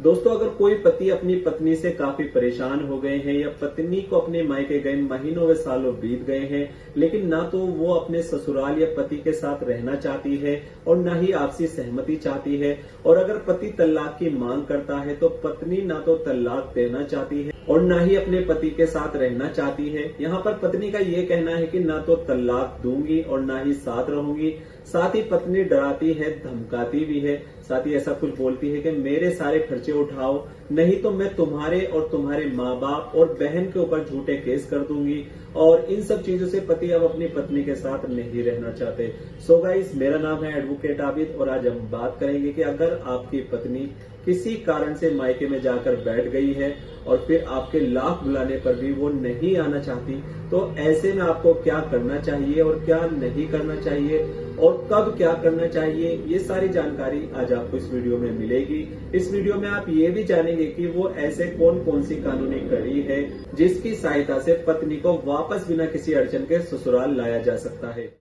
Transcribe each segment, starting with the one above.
दोस्तों, अगर कोई पति अपनी पत्नी से काफी परेशान हो गए हैं या पत्नी को अपने मायके गए महीनों व सालों बीत गए हैं, लेकिन ना तो वो अपने ससुराल या पति के साथ रहना चाहती है और ना ही आपसी सहमति चाहती है, और अगर पति तलाक की मांग करता है तो पत्नी ना तो तलाक देना चाहती है और ना ही अपने पति के साथ रहना चाहती है। यहाँ पर पत्नी का ये कहना है कि ना तो तलाक दूंगी और ना ही साथ रहूंगी। साथ ही पत्नी डराती है, धमकाती भी है, साथ ही ऐसा कुछ बोलती है कि मेरे सारे खर्चे उठाओ, नहीं तो मैं तुम्हारे और तुम्हारे माँ बाप और बहन के ऊपर झूठे केस कर दूंगी। और इन सब चीजों से पति अब अपनी पत्नी के साथ नहीं रहना चाहते। सो गाइस, मेरा नाम है एडवोकेट आबिद और आज हम बात करेंगे कि अगर आपकी पत्नी किसी कारण से मायके में जाकर बैठ गई है और फिर आपके लाख बुलाने पर भी वो नहीं आना चाहती, तो ऐसे में आपको क्या करना चाहिए और क्या नहीं करना चाहिए और कब क्या करना चाहिए, ये सारी जानकारी आज आपको इस वीडियो में मिलेगी। इस वीडियो में आप ये भी जानेंगे कि वो ऐसे कौन कौन सी कानूनी कड़ी है जिसकी सहायता से पत्नी को वापस बिना किसी अड़चन के ससुराल लाया जा सकता है।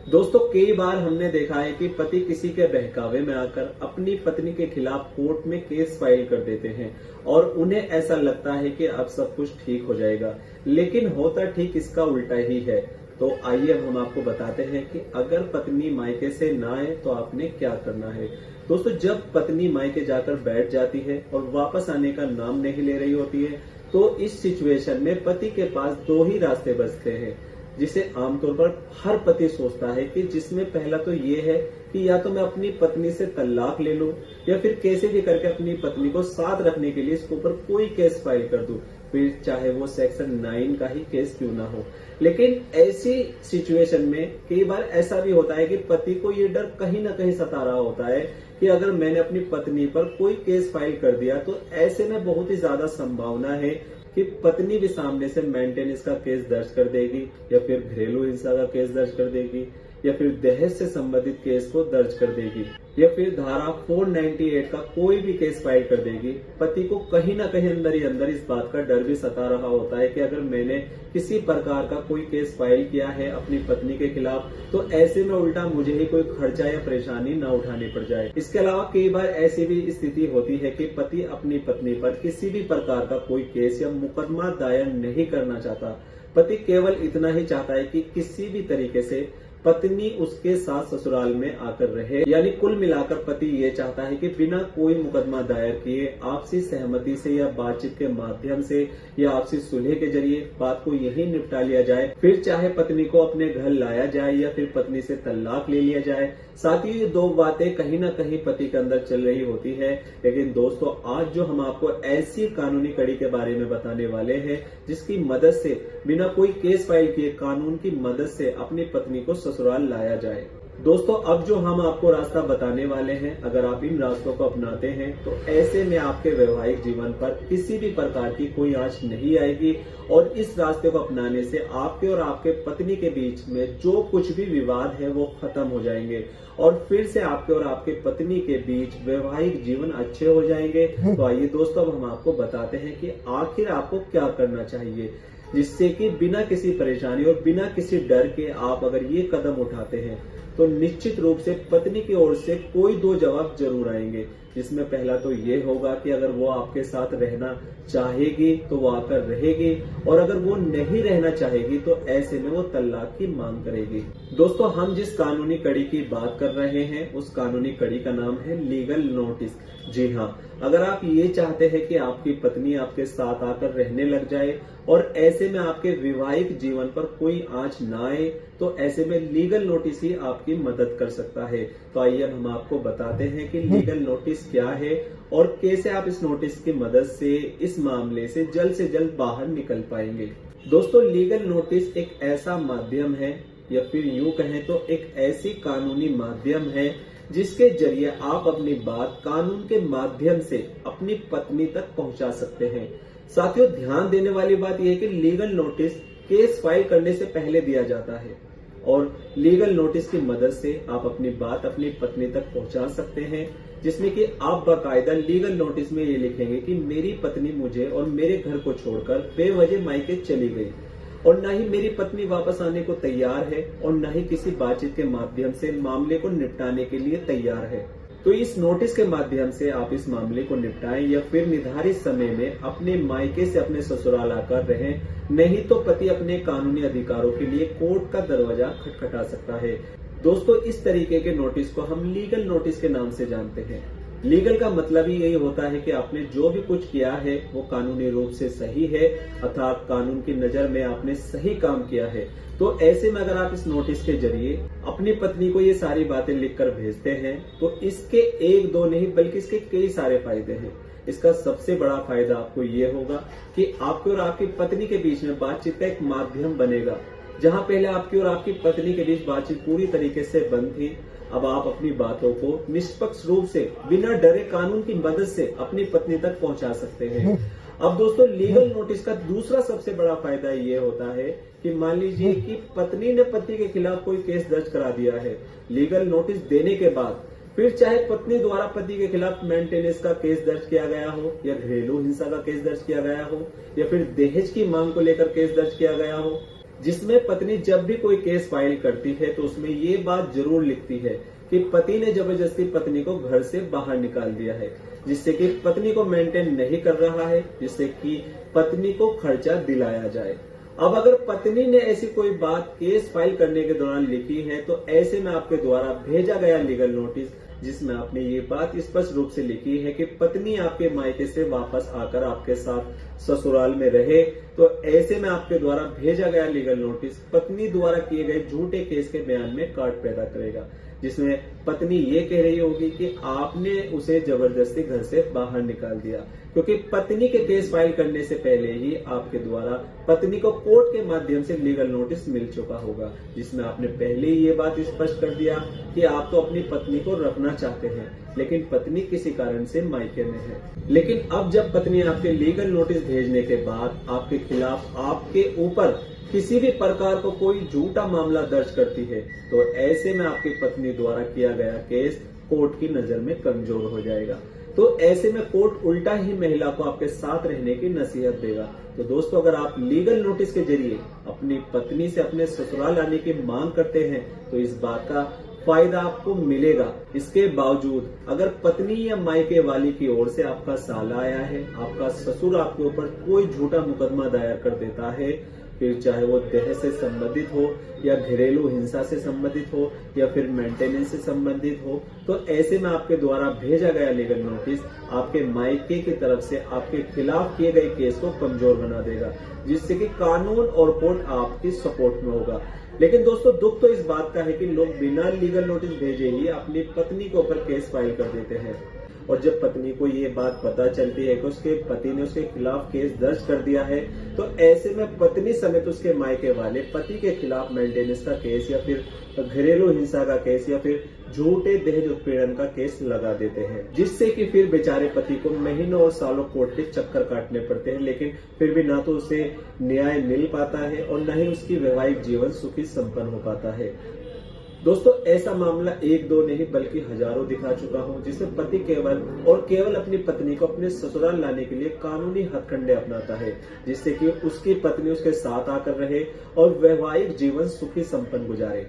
दोस्तों, कई बार हमने देखा है कि पति किसी के बहकावे में आकर अपनी पत्नी के खिलाफ कोर्ट में केस फाइल कर देते हैं और उन्हें ऐसा लगता है कि अब सब कुछ ठीक हो जाएगा, लेकिन होता ठीक इसका उल्टा ही है। तो आइए अब हम आपको बताते हैं कि अगर पत्नी मायके से ना आए तो आपने क्या करना है। दोस्तों, जब पत्नी मायके जाकर बैठ जाती है और वापस आने का नाम नहीं ले रही होती है, तो इस सिचुएशन में पति के पास दो ही रास्ते बचते हैं, जिसे आमतौर पर हर पति सोचता है कि जिसमें पहला तो ये है कि या तो मैं अपनी पत्नी से तलाक ले लूं या फिर कैसे भी करके अपनी पत्नी को साथ रखने के लिए इसके ऊपर कोई केस फाइल कर दूं, फिर चाहे वो सेक्शन 9 का ही केस क्यों ना हो। लेकिन ऐसी सिचुएशन में कई बार ऐसा भी होता है कि पति को ये डर कहीं ना कहीं सता रहा होता है कि अगर मैंने अपनी पत्नी पर कोई केस फाइल कर दिया तो ऐसे में बहुत ही ज्यादा संभावना है कि पत्नी भी सामने से मेंटेनेंस का केस दर्ज कर देगी या फिर घरेलू हिंसा का केस दर्ज कर देगी या फिर दहेज से संबंधित केस को दर्ज कर देगी या फिर धारा 498 का कोई भी केस फाइल कर देगी। पति को कहीं ना कहीं अंदर ही अंदर इस बात का डर भी सता रहा होता है कि अगर मैंने किसी प्रकार का कोई केस फाइल किया है अपनी पत्नी के खिलाफ तो ऐसे में उल्टा मुझे ही कोई खर्चा या परेशानी न उठानी पड़ जाए। इसके अलावा कई बार ऐसी भी स्थिति होती है कि पति अपनी पत्नी पर किसी भी प्रकार का कोई केस या मुकदमा दायर नहीं करना चाहता। पति केवल इतना ही चाहता है कि किसी भी तरीके से पत्नी उसके साथ ससुराल में आकर रहे। यानी कुल मिलाकर पति ये चाहता है कि बिना कोई मुकदमा दायर किए आपसी सहमति से या बातचीत के माध्यम से या आपसी सुलह के जरिए बात को यही निपटा लिया जाए, फिर चाहे पत्नी को अपने घर लाया जाए या फिर पत्नी से तलाक ले लिया जाए। साथ ही ये दो बातें कहीं ना कहीं पति के अंदर चल रही होती है। लेकिन दोस्तों, आज जो हम आपको ऐसी कानूनी कड़ी के बारे में बताने वाले हैं जिसकी मदद से बिना कोई केस फाइल किए कानून की मदद से अपनी पत्नी को ससुराल लाया जाए। दोस्तों, अब जो हम आपको रास्ता बताने वाले हैं, अगर आप इन रास्तों को अपनाते हैं तो ऐसे में आपके वैवाहिक जीवन पर किसी भी प्रकार की कोई आंच नहीं आएगी और इस रास्ते को अपनाने से आपके और आपके पत्नी के बीच में जो कुछ भी विवाद है वो खत्म हो जाएंगे और फिर से आपके और आपके पत्नी के बीच वैवाहिक जीवन अच्छे हो जाएंगे। तो आइए दोस्तों, अब हम आपको बताते हैं कि आखिर आपको क्या करना चाहिए, जिससे कि बिना किसी परेशानी और बिना किसी डर के आप अगर ये कदम उठाते हैं तो निश्चित रूप से पत्नी की ओर से कोई दो जवाब जरूर आएंगे। जिसमें पहला तो ये होगा कि अगर वो आपके साथ रहना चाहेगी तो वो आकर रहेगी और अगर वो नहीं रहना चाहेगी तो ऐसे में वो तलाक की मांग करेगी। दोस्तों, हम जिस कानूनी कड़ी की बात कर रहे हैं उस कानूनी कड़ी का नाम है लीगल नोटिस। जी हाँ, अगर आप ये चाहते हैं कि आपकी पत्नी आपके साथ आकर रहने लग जाए और ऐसे में आपके वैवाहिक जीवन पर कोई आंच ना आए, तो ऐसे में लीगल नोटिस ही आपकी मदद कर सकता है। तो आइए हम आपको बताते हैं कि लीगल नोटिस क्या है और कैसे आप इस नोटिस की मदद से इस मामले से जल्द बाहर निकल पाएंगे। दोस्तों, लीगल नोटिस एक ऐसा माध्यम है या फिर यूं कहें तो एक ऐसी कानूनी माध्यम है जिसके जरिए आप अपनी बात कानून के माध्यम से अपनी पत्नी तक पहुंचा सकते हैं। साथियों, ध्यान देने वाली बात यह है कि लीगल नोटिस केस फाइल करने से पहले दिया जाता है और लीगल नोटिस की मदद से आप अपनी बात अपनी पत्नी तक पहुंचा सकते हैं, जिसमें कि आप बाकायदा लीगल नोटिस में ये लिखेंगे कि मेरी पत्नी मुझे और मेरे घर को छोड़कर बेवजह मायके चली गई। और न ही मेरी पत्नी वापस आने को तैयार है और न ही किसी बातचीत के माध्यम से मामले को निपटाने के लिए तैयार है। तो इस नोटिस के माध्यम से आप इस मामले को निपटाएं या फिर निर्धारित समय में अपने मायके से अपने ससुराल आकर रहें, नहीं तो पति अपने कानूनी अधिकारों के लिए कोर्ट का दरवाजा खटखटा सकता है। दोस्तों, इस तरीके के नोटिस को हम लीगल नोटिस के नाम से जानते हैं। लीगल का मतलब ही यही होता है कि आपने जो भी कुछ किया है वो कानूनी रूप से सही है, अर्थात कानून की नजर में आपने सही काम किया है। तो ऐसे में अगर आप इस नोटिस के जरिए अपनी पत्नी को ये सारी बातें लिखकर भेजते हैं तो इसके एक दो नहीं बल्कि इसके कई सारे फायदे हैं। इसका सबसे बड़ा फायदा आपको ये होगा कि आपके और आपकी पत्नी के बीच में बातचीत का एक माध्यम बनेगा। जहां पहले आपकी और आपकी पत्नी के बीच बातचीत पूरी तरीके से बंद थी, अब आप अपनी बातों को निष्पक्ष रूप से बिना डरे कानून की मदद से अपनी पत्नी तक पहुंचा सकते हैं। अब दोस्तों, लीगल नोटिस का दूसरा सबसे बड़ा फायदा ये होता है कि मान लीजिए कि पत्नी ने पति के खिलाफ कोई केस दर्ज करा दिया है। लीगल नोटिस देने के बाद फिर चाहे पत्नी द्वारा पति के खिलाफ मेंटेनेंस का केस दर्ज किया गया हो या घरेलू हिंसा का केस दर्ज किया गया हो या फिर दहेज की मांग को लेकर केस दर्ज किया गया हो, जिसमें पत्नी जब भी कोई केस फाइल करती है तो उसमें ये बात जरूर लिखती है कि पति ने जबरदस्ती पत्नी को घर से बाहर निकाल दिया है, जिससे कि पत्नी को मेंटेन नहीं कर रहा है, जिससे कि पत्नी को खर्चा दिलाया जाए। अब अगर पत्नी ने ऐसी कोई बात केस फाइल करने के दौरान लिखी है तो ऐसे में आपके द्वारा भेजा गया लीगल नोटिस जिसमें आपने ये बात स्पष्ट रूप से लिखी है कि पत्नी आपके मायके से वापस आकर आपके साथ ससुराल में रहे, तो ऐसे में आपके द्वारा भेजा गया लीगल नोटिस पत्नी द्वारा किए गए झूठे केस के बयान में काट पैदा करेगा, जिसमें पत्नी ये कह रही होगी कि आपने उसे जबरदस्ती घर से बाहर निकाल दिया, क्योंकि पत्नी के केस फाइल करने से पहले ही आपके द्वारा पत्नी को कोर्ट के माध्यम से लीगल नोटिस मिल चुका होगा, जिसमें आपने पहले ही ये बात स्पष्ट कर दिया कि आप तो अपनी पत्नी को रखना चाहते हैं, लेकिन पत्नी किसी कारण से मायके में है। लेकिन अब जब पत्नी आपके लीगल नोटिस भेजने के बाद आपके खिलाफ आपके ऊपर किसी भी प्रकार को कोई झूठा मामला दर्ज करती है, तो ऐसे में आपकी पत्नी द्वारा किया गया केस कोर्ट की नजर में कमजोर हो जाएगा। तो ऐसे में कोर्ट उल्टा ही महिला को आपके साथ रहने की नसीहत देगा। तो दोस्तों, अगर आप लीगल नोटिस के जरिए अपनी पत्नी से अपने ससुराल आने की मांग करते हैं तो इस बात का फायदा आपको मिलेगा। इसके बावजूद अगर पत्नी या मायके वाली की ओर से आपका साला आया है, आपका ससुर आपके ऊपर कोई झूठा मुकदमा दायर कर देता है, फिर चाहे वो दहेज से संबंधित हो या घरेलू हिंसा से संबंधित हो या फिर मेंटेनेंस से संबंधित हो, तो ऐसे में आपके द्वारा भेजा गया लीगल नोटिस आपके मायके की तरफ से आपके खिलाफ किए गए केस को कमजोर बना देगा, जिससे कि कानून और कोर्ट आपकी सपोर्ट में होगा। लेकिन दोस्तों, दुख तो इस बात का है कि लोग बिना लीगल नोटिस भेजे ही अपनी पत्नी के ऊपर केस फाइल कर देते हैं, और जब पत्नी को ये बात पता चलती है कि उसके पति ने उसके खिलाफ केस दर्ज कर दिया है, तो ऐसे में पत्नी समेत उसके मायके वाले पति के खिलाफ मेंटेनेंस का केस या फिर घरेलू हिंसा का केस या फिर झूठे दहेज उत्पीड़न का केस लगा देते हैं, जिससे कि फिर बेचारे पति को महीनों और सालों कोर्ट के चक्कर काटने पड़ते हैं, लेकिन फिर भी ना तो उसे न्याय मिल पाता है और न ही उसकी वैवाहिक जीवन सुखी संपन्न हो पाता है। दोस्तों, ऐसा मामला एक दो नहीं बल्कि हजारों दिखा चुका हूं, जिसमें पति केवल और केवल अपनी पत्नी को अपने ससुराल लाने के लिए कानूनी हथकंडे अपनाता है, जिससे कि उसकी पत्नी उसके साथ आकर रहे और वैवाहिक जीवन सुखी संपन्न गुजारे।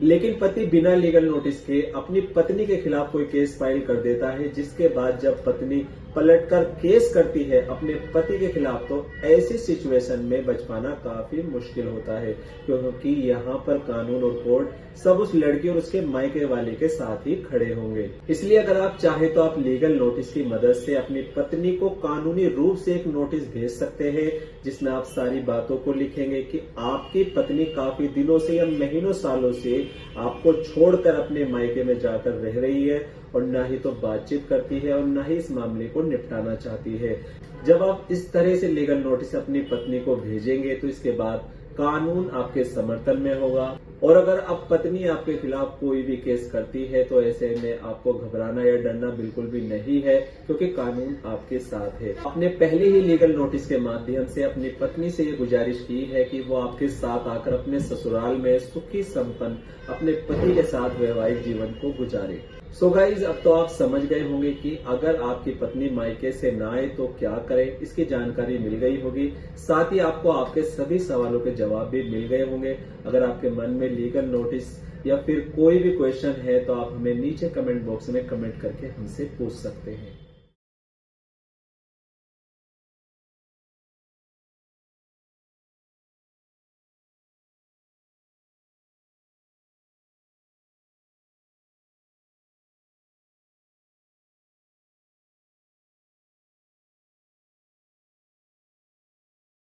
लेकिन पति बिना लीगल नोटिस के अपनी पत्नी के खिलाफ कोई केस फाइल कर देता है, जिसके बाद जब पत्नी पलटकर केस करती है अपने पति के खिलाफ, तो ऐसी सिचुएशन में बच पाना काफी मुश्किल होता है, क्योंकि यहाँ पर कानून और कोर्ट सब उस लड़की और उसके मायके वाले के साथ ही खड़े होंगे। इसलिए अगर आप चाहे तो आप लीगल नोटिस की मदद से अपनी पत्नी को कानूनी रूप से एक नोटिस भेज सकते हैं, जिसमें आप सारी बातों को लिखेंगे कि आपकी पत्नी काफी दिनों से या महीनों सालों से आपको छोड़कर अपने मायके में जाकर रह रही है और न ही तो बातचीत करती है और न ही इस मामले को निपटाना चाहती है। जब आप इस तरह से लीगल नोटिस अपनी पत्नी को भेजेंगे तो इसके बाद कानून आपके समर्थन में होगा, और अगर अब पत्नी आपके खिलाफ कोई भी केस करती है तो ऐसे में आपको घबराना या डरना बिल्कुल भी नहीं है, क्योंकि कानून आपके साथ है। आपने पहले ही लीगल नोटिस के माध्यम से अपनी पत्नी से ये गुजारिश की है कि वो आपके साथ आकर अपने ससुराल में सुखी संपन्न अपने पति के साथ वैवाहिक जीवन को गुजारे। सो गाइज, अब तो आप समझ गए होंगे कि अगर आपकी पत्नी मायके से ना आए तो क्या करें, इसकी जानकारी मिल गई होगी। साथ ही आपको आपके सभी सवालों के जवाब भी मिल गए होंगे। अगर आपके मन में लीगल नोटिस या फिर कोई भी क्वेश्चन है तो आप हमें नीचे कमेंट बॉक्स में कमेंट करके हमसे पूछ सकते हैं।